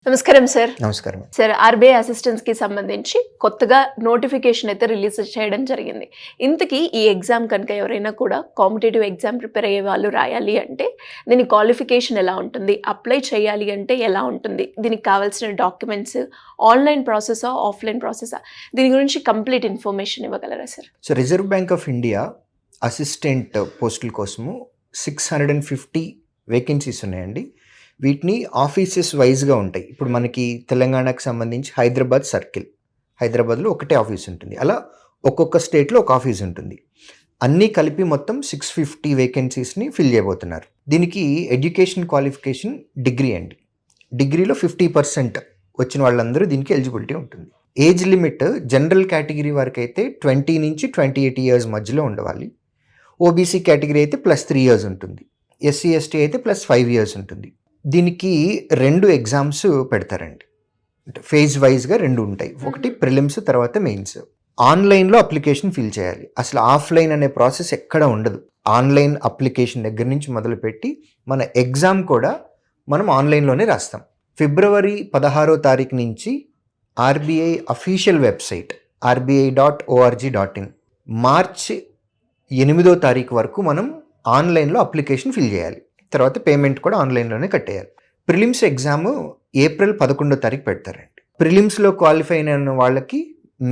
నమస్కారం సార్. నమస్కారం. Sir, RBI అసిస్టెంట్స్కి సంబంధించి కొత్తగా నోటిఫికేషన్ అయితే రిలీజ్ చేయడం జరిగింది. ఇంతకీ ఈ ఎగ్జామ్ కనుక ఎవరైనా కూడా కాంపిటేటివ్ ఎగ్జామ్ ప్రిపేర్ అయ్యే వాళ్ళు రాయాలి అంటే దీని క్వాలిఫికేషన్ ఎలా ఉంటుంది, అప్లై చేయాలి అంటే ఎలా ఉంటుంది, దీనికి కావాల్సిన డాక్యుమెంట్స్, ఆన్లైన్ ప్రాసెసా ఆఫ్లైన్ ప్రాసెసా, దీని గురించి కంప్లీట్ ఇన్ఫర్మేషన్ ఇవ్వగలరా sir? So reserve bank of India assistant పోస్టుల కోసము 650 వేకెన్సీస్ ఉన్నాయండి. వీటిని ఆఫీసెస్ వైజ్గా ఉంటాయి. ఇప్పుడు మనకి తెలంగాణకు సంబంధించి హైదరాబాద్ సర్కిల్, హైదరాబాద్లో ఒకటే ఆఫీస్ ఉంటుంది. అలా ఒక్కొక్క స్టేట్లో ఒక ఆఫీస్ ఉంటుంది. అన్నీ కలిపి మొత్తం 650 వేకెన్సీస్ని ఫిల్ చేయబోతున్నారు. దీనికి ఎడ్యుకేషన్ క్వాలిఫికేషన్ డిగ్రీ అండి. డిగ్రీలో 50% వచ్చిన వాళ్ళందరూ దీనికి ఎలిజిబిలిటీ ఉంటుంది. ఏజ్ లిమిట్ జనరల్ కేటగిరీ వరకు అయితే 20 నుంచి 28 ఇయర్స్ మధ్యలో ఉండవాలి. ఓబీసీ కేటగిరీ అయితే +3 ఇయర్స్ ఉంటుంది. ఎస్సీ ఎస్టీ అయితే +5 ఇయర్స్ ఉంటుంది. దీనికి 2 ఎగ్జామ్స్ పెడతారండి. ఫేజ్ వైజ్గా 2 ఉంటాయి. ఒకటి ప్రిలిమ్స్, తర్వాత మెయిన్స్. ఆన్లైన్లో అప్లికేషన్ ఫిల్ చేయాలి. అసలు ఆఫ్లైన్ అనే ప్రాసెస్ ఎక్కడ ఉండదు. ఆన్లైన్ అప్లికేషన్ దగ్గర నుంచి మొదలుపెట్టి మన ఎగ్జామ్ కూడా మనం ఆన్లైన్లోనే రాస్తాం. ఫిబ్రవరి 16వ తారీఖు నుంచి ఆర్బీఐ అఫీషియల్ వెబ్సైట్ rbi.org.in, మార్చి 8వ తారీఖు వరకు మనం ఆన్లైన్లో అప్లికేషన్ ఫిల్ చేయాలి. తర్వాత పేమెంట్ కూడా ఆన్లైన్లోనే కట్టేయాలి. ప్రిలిమ్స్ ఎగ్జామ్ ఏప్రిల్ 11వ తారీఖు పెడతారండి. ప్రిలిమ్స్లో క్వాలిఫై అయిన వాళ్ళకి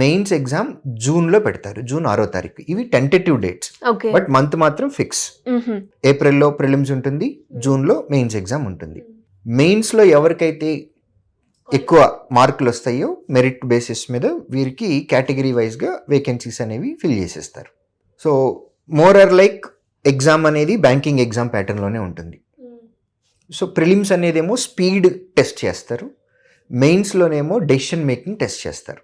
మెయిన్స్ ఎగ్జామ్ జూన్లో పెడతారు, జూన్ 6వ తారీఖు. ఇవి టెంటేటివ్ డేట్స్, బట్ మంత్ మాత్రం ఫిక్స్. ఏప్రిల్లో ప్రిలిమ్స్ ఉంటుంది, జూన్లో మెయిన్స్ ఎగ్జామ్ ఉంటుంది. మెయిన్స్లో ఎవరికైతే ఎక్కువ మార్కులు వస్తాయో మెరిట్ బేసిస్ మీద వీరికి కేటగిరీ వైజ్గా వేకెన్సీస్ అనేవి ఫిల్ చేసేస్తారు. So more or like exam అనేది బ్యాంకింగ్ ఎగ్జామ్ ప్యాటర్న్లోనే ఉంటుంది. సో ప్రిలిమ్స్ అనేదేమో స్పీడ్ టెస్ట్ చేస్తారు, మెయిన్స్లోనేమో డెసిషన్ మేకింగ్ టెస్ట్ చేస్తారు.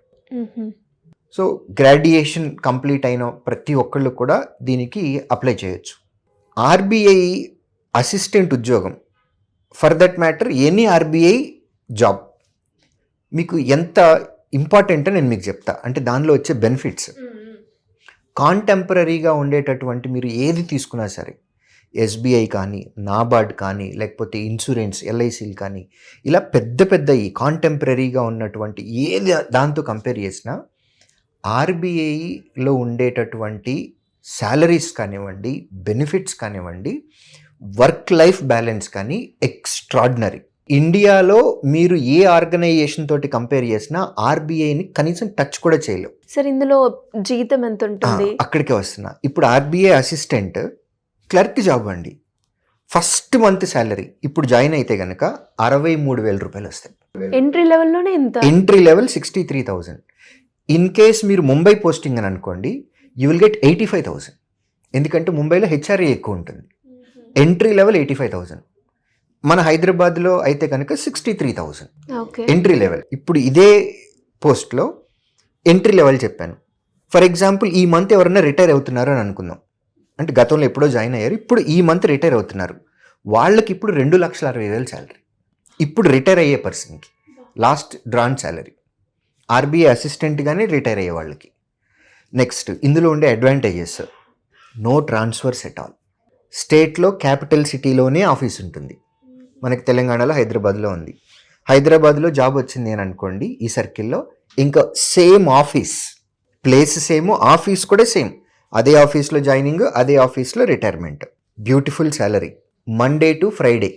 సో గ్రాడ్యుయేషన్ కంప్లీట్ అయిన ప్రతి ఒక్కళ్ళు కూడా దీనికి అప్లై చేయొచ్చు. ఆర్బీఐ అసిస్టెంట్ ఉద్యోగం, for that matter any RBI job మీకు ఎంత ఇంపార్టెంటో నేను మీకు చెప్తా. అంటే దానిలో వచ్చే బెనిఫిట్స్ కాంటెంపరీగా ఉండేటటువంటి మీరు ఏది తీసుకున్నా సరే, ఎస్బీఐ కానీ, నాబార్డ్ కానీ, లేకపోతే ఇన్సూరెన్స్ ఎల్ఐసీలు కానీ, ఇలా పెద్ద పెద్ద ఈ కాంటెంపరీగా ఉన్నటువంటి ఏది దాంతో కంపేర్ చేసినా ఆర్బీఐలో ఉండేటటువంటి శాలరీస్ కానివ్వండి, బెనిఫిట్స్ కానివ్వండి, వర్క్ లైఫ్ బ్యాలెన్స్ కానీ ఎక్స్ట్రాడినరీ. ఇండియాలో మీరు ఏ ఆర్గనైజేషన్ తోటి కంపేర్ చేసినా ఆర్బీఐని కనీసం టచ్ కూడా చేయలేవు. సార్, ఇందులో జీతం ఎంత ఉంటుంది? అక్కడికే వస్తున్నా. ఇప్పుడు ఆర్బీఐ అసిస్టెంట్ క్లర్క్ జాబ్ అండి. ఫస్ట్ మంత్ శాలరీ ఇప్పుడు జాయిన్ అయితే కనుక 63,000 రూపాయలు వస్తాయి. ఎంట్రీ లెవెల్లోనే ఎంత? Entry level 63,000. ఇన్ కేస్ మీరు ముంబై పోస్టింగ్ అని అనుకోండి, యూ విల్ గెట్ 85,000. ఎందుకంటే ముంబైలో హెచ్ఆర్ఏ ఎక్కువ ఉంటుంది. Entry level 85,000. మన హైదరాబాద్లో అయితే కనుక 63,000 ఎంట్రీ లెవెల్. ఇప్పుడు ఇదే పోస్ట్లో ఎంట్రీ లెవెల్ చెప్పాను. ఫర్ ఎగ్జాంపుల్ ఈ మంత్ ఎవరైనా రిటైర్ అవుతున్నారు అని అనుకుందాం. అంటే గతంలో ఎప్పుడో జాయిన్ అయ్యారు, ఇప్పుడు ఈ మంత్ రిటైర్ అవుతున్నారు. వాళ్ళకి ఇప్పుడు 2,60,000 శాలరీ. ఇప్పుడు రిటైర్ అయ్యే పర్సన్కి లాస్ట్ డ్రాన్ శాలరీ, ఆర్బీఐ అసిస్టెంట్గానే రిటైర్ అయ్యే వాళ్ళకి. నెక్స్ట్ ఇందులో ఉండే advantages, no transfers at all. స్టేట్లో క్యాపిటల్ సిటీలోనే ఆఫీస్ ఉంటుంది. మనకి తెలంగాణలో హైదరాబాద్లో ఉంది. హైదరాబాద్లో జాబ్ వచ్చింది అని అనుకోండి ఈ సర్కిల్లో, ఇంకా same office, place same, office కూడా సేమ్. అదే ఆఫీస్లో జాయినింగ్, అదే ఆఫీస్లో retirement. Beautiful salary. Monday to Friday,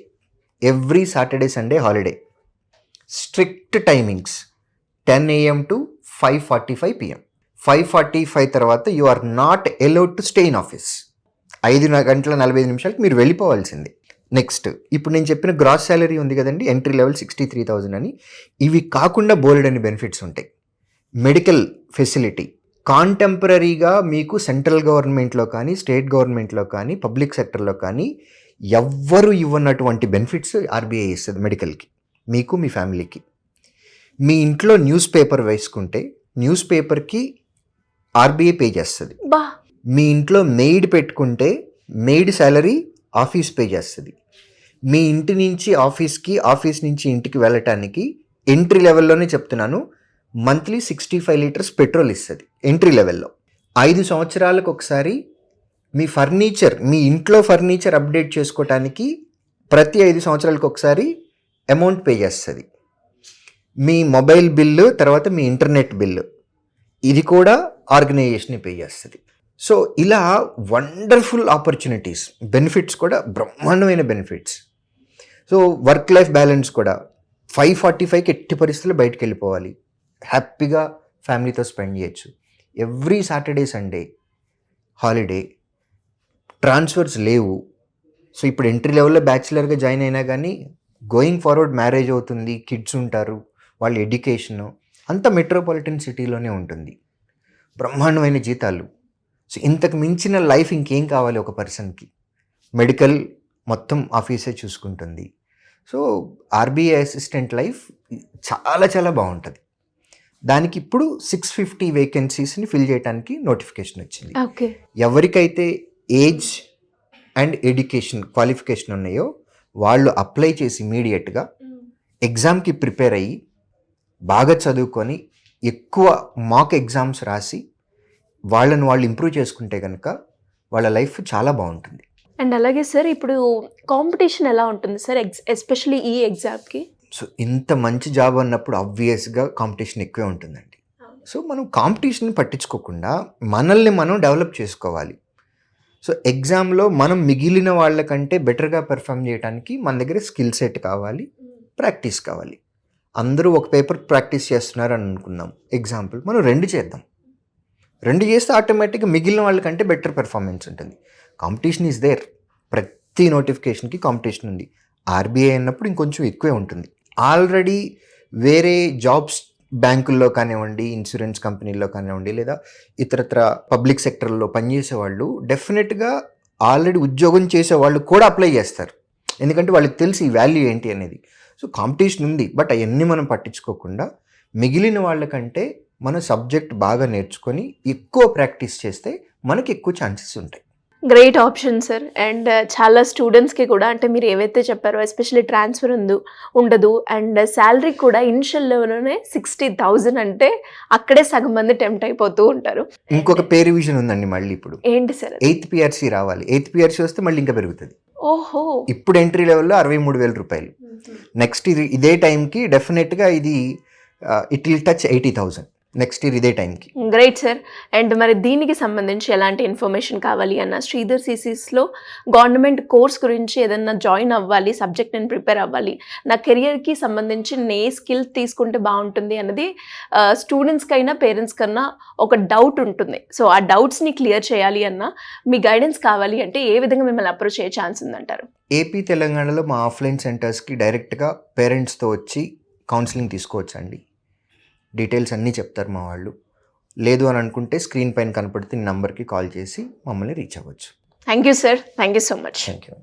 every Saturday Sunday holiday. Strict timings 10 AM to 5:45 PM. 5:45 తర్వాత you are not allowed to stay in office. 5:45 మీరు వెళ్ళిపోవాల్సిందే. నెక్స్ట్ ఇప్పుడు నేను చెప్పిన గ్రాస్ శాలరీ ఉంది కదండి, ఎంట్రీ లెవెల్ 63,000 అని. ఇవి కాకుండా బోల్డ్ అని బెనిఫిట్స్ ఉంటాయి. మెడికల్ ఫెసిలిటీ కాంటెంపరీగా మీకు సెంట్రల్ గవర్నమెంట్లో కానీ, స్టేట్ గవర్నమెంట్లో కానీ, పబ్లిక్ సెక్టర్లో కానీ ఎవ్వరు ఇవ్వనటువంటి బెనిఫిట్స్ ఆర్బీఐ ఇస్తుంది మెడికల్కి, మీకు మీ ఫ్యామిలీకి. మీ ఇంట్లో న్యూస్ పేపర్ వేసుకుంటే న్యూస్ పేపర్కి ఆర్బీఐ పే చేస్తుంది. మీ ఇంట్లో మెయిడ్ పెట్టుకుంటే మెయిడ్ శాలరీ ఆఫీస్ పే చేస్తుంది. మీ ఇంటి నుంచి ఆఫీస్కి, ఆఫీస్ నుంచి ఇంటికి వెళ్ళటానికి ఎంట్రీ లెవెల్లోనే చెప్తున్నాను, మంత్లీ 65 లీటర్స్ పెట్రోల్ ఇస్తుంది ఎంట్రీ లెవెల్లో. 5 సంవత్సరాలకు ఒకసారి మీ ఫర్నిచర్, మీ ఇంట్లో ఫర్నిచర్ అప్డేట్ చేసుకోవటానికి ప్రతి 5 సంవత్సరాలకు ఒకసారి అమౌంట్ పే చేస్తుంది. మీ మొబైల్ బిల్లు, తర్వాత మీ ఇంటర్నెట్ బిల్లు, ఇది కూడా ఆర్గనైజేషన్ పే చేస్తుంది. సో ఇలా వండర్ఫుల్ ఆపర్చునిటీస్, బెనిఫిట్స్ కూడా బ్రహ్మాండమైన benefits. So work life balance కూడా 5:45కి ఎట్టి పరిస్థితుల్లో బయటకు వెళ్ళిపోవాలి, హ్యాపీగా ఫ్యామిలీతో స్పెండ్ చేయొచ్చు. Every Saturday Sunday holiday, transfers లేవు. సో ఇప్పుడు ఎంట్రీ లెవెల్లో బ్యాచిలర్గా జాయిన్ అయినా కానీ గోయింగ్ ఫార్వర్డ్ మ్యారేజ్ అవుతుంది, కిడ్స్ ఉంటారు, వాళ్ళ ఎడ్యుకేషను అంతా మెట్రోపాలిటన్ సిటీలోనే ఉంటుంది. బ్రహ్మాండమైన జీతాలు. సో ఇంతకు మించిన లైఫ్ ఇంకేం కావాలి ఒక పర్సన్కి? మెడికల్ మొత్తం ఆఫీసే చూసుకుంటుంది. సో ఆర్బీఐ అసిస్టెంట్ లైఫ్ చాలా చాలా బాగుంటుంది. దానికి ఇప్పుడు 650 వేకెన్సీస్ని ఫిల్ చేయడానికి నోటిఫికేషన్ వచ్చింది. ఓకే. ఎవరికైతే ఏజ్ అండ్ ఎడ్యుకేషన్ క్వాలిఫికేషన్ ఉన్నాయో వాళ్ళు అప్లై చేసి ఇమీడియట్గా ఎగ్జామ్కి ప్రిపేర్ అయ్యి బాగా చదువుకొని ఎక్కువ మాక్ ఎగ్జామ్స్ రాసి వాళ్ళని వాళ్ళు ఇంప్రూవ్ చేసుకుంటే కనుక వాళ్ళ లైఫ్ చాలా బాగుంటుంది. అండ్ అలాగే సార్ ఇప్పుడు కాంపిటీషన్ ఎలా ఉంటుంది సార్ ఎస్పెషల్లీ ఈ ఎగ్జామ్కి? సో ఇంత మంచి జాబ్ అన్నప్పుడు ఆబ్వియస్గా కాంపిటీషన్ ఎక్కువే ఉంటుందండి. సో మనం కాంపిటీషన్ పట్టించుకోకుండా మనల్ని మనం డెవలప్ చేసుకోవాలి. సో ఎగ్జామ్లో మనం మిగిలిన వాళ్ళకంటే బెటర్గా పెర్ఫామ్ చేయడానికి మన దగ్గర స్కిల్ సెట్ కావాలి, ప్రాక్టీస్ కావాలి. అందరూ ఒక పేపర్ ప్రాక్టీస్ చేస్తున్నారు అని అనుకుందాం, ఎగ్జాంపుల్ మనం 2 చేద్దాం. 2 చేస్తే ఆటోమేటిక్గా మిగిలిన వాళ్ళకంటే బెటర్ పెర్ఫార్మెన్స్ ఉంటుంది. కాంపిటీషన్ ఈజ్ దేర్, ప్రతి నోటిఫికేషన్కి కాంపిటీషన్ ఉంది. ఆర్బీఐ అన్నప్పుడు ఇంకొంచెం ఎక్కువే ఉంటుంది. ఆల్రెడీ వేరే జాబ్స్ బ్యాంకుల్లో కానివ్వండి, ఇన్సూరెన్స్ కంపెనీల్లో కానివ్వండి, లేదా ఇతరత్ర పబ్లిక్ సెక్టర్లో పనిచేసే వాళ్ళు డెఫినెట్గా ఆల్రెడీ ఉద్యోగం చేసే వాళ్ళు కూడా అప్లై చేస్తారు, ఎందుకంటే వాళ్ళకి తెలిసి ఈ వాల్యూ ఏంటి అనేది. సో కాంపిటీషన్ ఉంది, బట్ అవన్నీ మనం పట్టించుకోకుండా మిగిలిన వాళ్ళకంటే మన సబ్జెక్ట్ బాగా నేర్చుకొని ఎక్కువ ప్రాక్టీస్ చేస్తే మనకి ఎక్కువ ఛాన్సెస్ ఉంటాయి. Great option sir. అండ్ చాలా స్టూడెంట్స్కి కూడా అంటే మీరు ఏవైతే చెప్పారో ఎస్పెషల్లీ ట్రాన్స్ఫర్ ఉండదు అండ్ శాలరీ కూడా ఇనిషియల్లోనే 60,000 అంటే అక్కడే సగం మంది టెంప్ట్ అయిపోతూ ఉంటారు. ఇంకొక పే రివిజన్ ఉందండి మళ్ళీ. ఇప్పుడు ఏంటి సార్? 8th PRC రావాలి. 8th PRC వస్తే మళ్ళీ ఇంకా పెరుగుతుంది. ఓహో. ఇప్పుడు ఎంట్రీ లెవెల్లో 63,000 రూపాయలు. నెక్స్ట్ ఇదే టైంకి డెఫినెట్గా ఇది it will touch 80,000 next year ఇదే టైంకి. Great sir. అండ్ మరి దీనికి సంబంధించి ఎలాంటి ఇన్ఫర్మేషన్ కావాలి అన్న శ్రీధర్ సిసిస్లో గవర్నమెంట్ కోర్స్ గురించి ఏదన్నా జాయిన్ అవ్వాలి, సబ్జెక్ట్ నేను ప్రిపేర్ అవ్వాలి, నా కెరియర్కి సంబంధించి ఏ స్కిల్ తీసుకుంటే బాగుంటుంది అన్నది స్టూడెంట్స్కి అయినా పేరెంట్స్ కన్నా ఒక డౌట్ ఉంటుంది. సో ఆ డౌట్స్ని క్లియర్ చేయాలి అన్న మీ గైడెన్స్ కావాలి అంటే ఏ విధంగా మిమ్మల్ని అప్రోచ్ అయ్యే ఛాన్స్ ఉందంటారు? ఏపీ తెలంగాణలో మా ఆఫ్లైన్ సెంటర్స్కి డైరెక్ట్గా పేరెంట్స్తో వచ్చి కౌన్సిలింగ్ తీసుకోవచ్చండి. డీటెయిల్స్ అన్నీ చెప్తారు మా వాళ్ళు. లేదు అని అనుకుంటే స్క్రీన్ పైన కనపడుతున్న నెంబర్కి కాల్ చేసి మమ్మల్ని రీచ్ అవ్వచ్చు. Thank you sir. Thank you so much. Thank you.